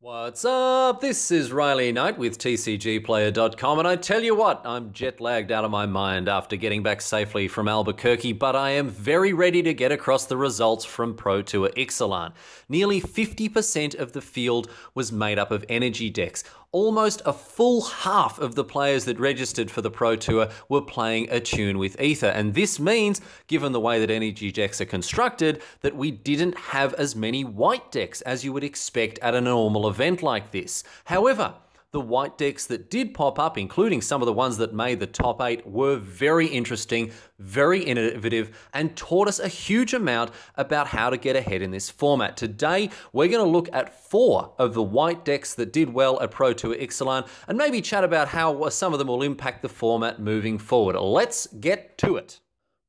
What's up? This is Riley Knight with TCGplayer.com, and I tell you what, I'm jet lagged out of my mind after getting back safely from Albuquerque, but I am very ready to get across the results from Pro Tour Ixalan. Nearly 50% of the field was made up of energy decks. Almost a full half of the players that registered for the Pro Tour were playing a tune with Ether, and this means, given the way that energy decks are constructed, that we didn't have as many white decks as you would expect at a normal event like this. However, the white decks that did pop up, including some of the ones that made the top 8, were very interesting, very innovative, and taught us a huge amount about how to get ahead in this format. Today, we're going to look at 4 of the white decks that did well at Pro Tour Ixalan, and maybe chat about how some of them will impact the format moving forward. Let's get to it.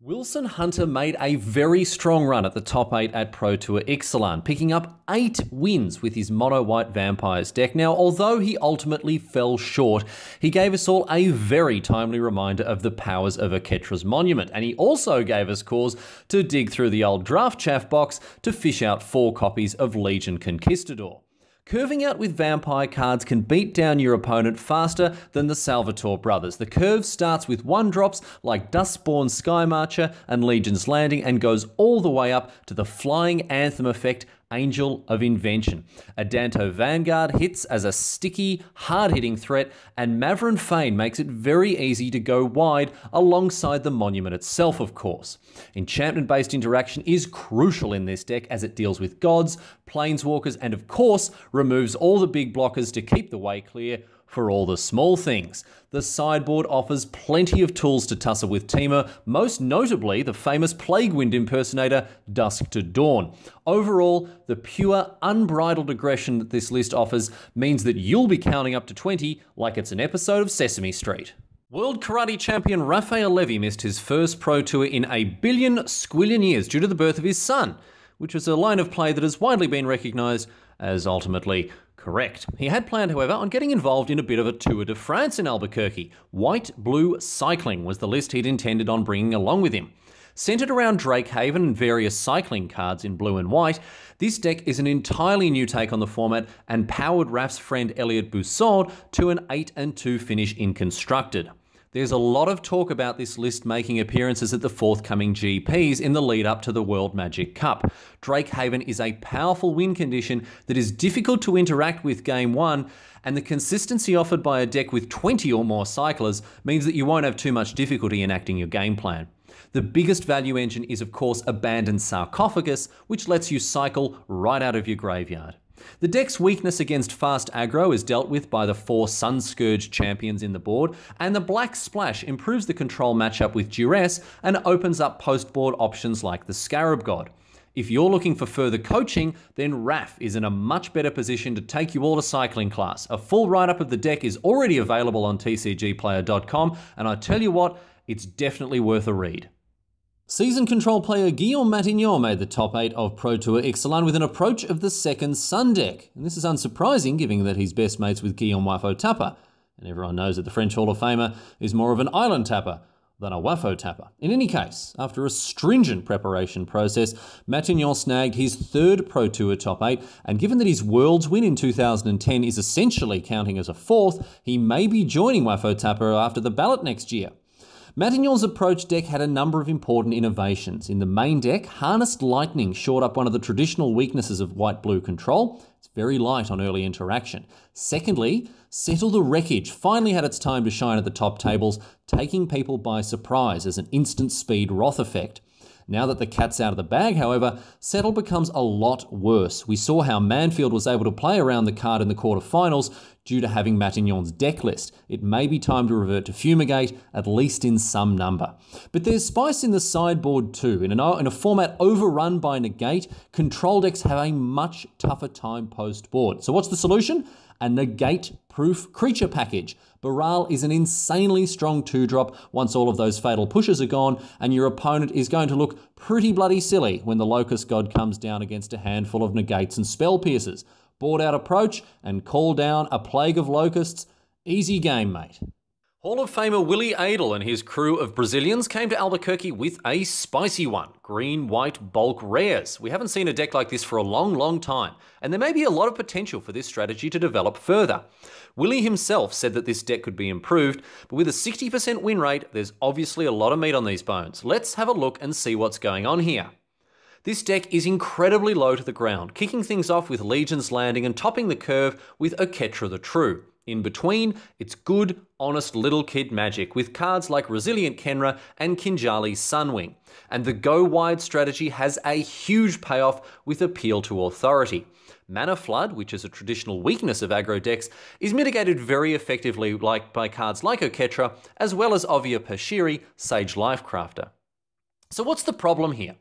Wilson Hunter made a very strong run at the top 8 at Pro Tour Ixalan, picking up 8 wins with his mono-white Vampires deck. Now, although he ultimately fell short, he gave us all a very timely reminder of the powers of Aketra's Monument, and he also gave us cause to dig through the old draft chaff box to fish out 4 copies of Legion Conquistador. Curving out with vampire cards can beat down your opponent faster than the Salvatore brothers. The curve starts with 1-drops like Dustborn Skymarcher and Legion's Landing and goes all the way up to the Flying Anthem effect, Angel of Invention. Adanto Vanguard hits as a sticky, hard-hitting threat, and Maverick Fane makes it very easy to go wide alongside the Monument itself, of course. Enchantment-based interaction is crucial in this deck as it deals with gods, planeswalkers, and of course, removes all the big blockers to keep the way clear for all the small things. The sideboard offers plenty of tools to tussle with Temur, most notably the famous Plaguewind impersonator, Dusk to Dawn. Overall, the pure, unbridled aggression that this list offers means that you'll be counting up to 20 like it's an episode of Sesame Street. World Karate Champion Rafael Levy missed his first Pro Tour in a billion squillion years due to the birth of his son, which was a line of play that has widely been recognised as ultimately correct. He had planned, however, on getting involved in a bit of a Tour de France in Albuquerque. White-blue cycling was the list he'd intended on bringing along with him. Centred around Drakehaven and various cycling cards in blue and white, this deck is an entirely new take on the format and powered Raf's friend Elliot Boussaud to an 8-2 finish in Constructed. There's a lot of talk about this list making appearances at the forthcoming GPs in the lead up to the World Magic Cup. Drakehaven is a powerful win condition that is difficult to interact with Game 1, and the consistency offered by a deck with 20 or more cyclers means that you won't have too much difficulty enacting your game plan. The biggest value engine is of course Abandoned Sarcophagus, which lets you cycle right out of your graveyard. The deck's weakness against fast aggro is dealt with by the 4 Sunscourge champions in the board, and the Black Splash improves the control matchup with Duress and opens up post-board options like the Scarab God. If you're looking for further coaching, then Raf is in a much better position to take you all to cycling class. A full write-up of the deck is already available on TCGplayer.com, and I tell you what, it's definitely worth a read. Season control player Guillaume Matignon made the top 8 of Pro Tour Ixalan with an approach of the second Sun deck. And this is unsurprising given that he's best mates with Guillaume Wafo Tapper. And everyone knows that the French Hall of Famer is more of an island tapper than a Wafo Tapper. In any case, after a stringent preparation process, Matignon snagged his 3rd Pro Tour top 8, and given that his Worlds win in 2010 is essentially counting as a 4th, he may be joining Wafo Tapper after the ballot next year. Matignon's approach deck had a number of important innovations. In the main deck, Harnessed Lightning shored up one of the traditional weaknesses of white-blue control. It's very light on early interaction. Secondly, Settle the Wreckage finally had its time to shine at the top tables, taking people by surprise as an instant speed Wrath effect. Now that the cat's out of the bag, however, Settle becomes a lot worse. We saw how Manfield was able to play around the card in the quarterfinals due to having Matignon's deck list. It may be time to revert to Fumigate, at least in some number. But there's spice in the sideboard too. In a format overrun by Negate, control decks have a much tougher time post-board. So what's the solution? A Negate-proof creature package. Baral is an insanely strong 2-drop once all of those fatal pushes are gone, and your opponent is going to look pretty bloody silly when the Locust God comes down against a handful of Negates and Spell Piercers. Board out approach and call down a plague of locusts. Easy game, mate. Hall of Famer Willie Adel and his crew of Brazilians came to Albuquerque with a spicy one, green-white bulk rares. We haven't seen a deck like this for a long time, and there may be a lot of potential for this strategy to develop further. Willie himself said that this deck could be improved, but with a 60% win rate, there's obviously a lot of meat on these bones. Let's have a look and see what's going on here. This deck is incredibly low to the ground, kicking things off with Legion's Landing and topping the curve with Oketra the True. In between, it's good, honest little kid magic with cards like Resilient Kenra and Kinjali's Sunwing. And the go wide strategy has a huge payoff with Appeal to Authority. Mana Flood, which is a traditional weakness of aggro decks, is mitigated very effectively by cards like Oketra, as well as Ovia Pashiri, Sage Lifecrafter. So what's the problem here?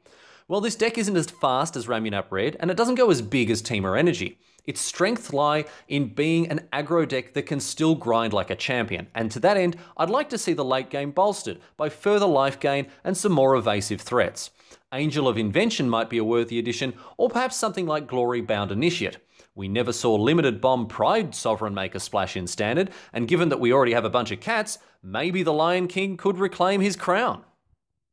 Well, this deck isn't as fast as Ramunap Red, and it doesn't go as big as Temur Energy. Its strengths lie in being an aggro deck that can still grind like a champion, and to that end, I'd like to see the late game bolstered by further life gain and some more evasive threats. Angel of Invention might be a worthy addition, or perhaps something like Glory Bound Initiate. We never saw Limited Bomb Pride Sovereign make a splash in Standard, and given that we already have a bunch of cats, maybe the Lion King could reclaim his crown.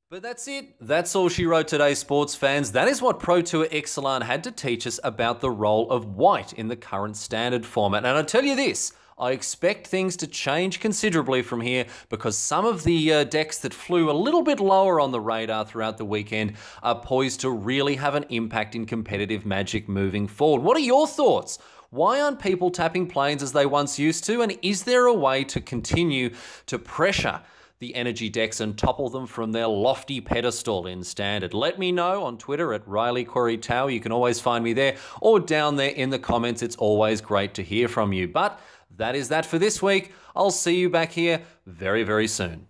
But that's it. That's all she wrote today, sports fans. That is what Pro Tour Ixalan had to teach us about the role of white in the current Standard format. And I tell you this, I expect things to change considerably from here because some of the decks that flew a little bit lower on the radar throughout the weekend are poised to really have an impact in competitive Magic moving forward. What are your thoughts? Why aren't people tapping planes as they once used to? And is there a way to continue to pressure the energy decks and topple them from their lofty pedestal in Standard? Let me know on Twitter at RileyQueryTower. You can always find me there or down there in the comments. It's always great to hear from you. But that is that for this week. I'll see you back here very soon.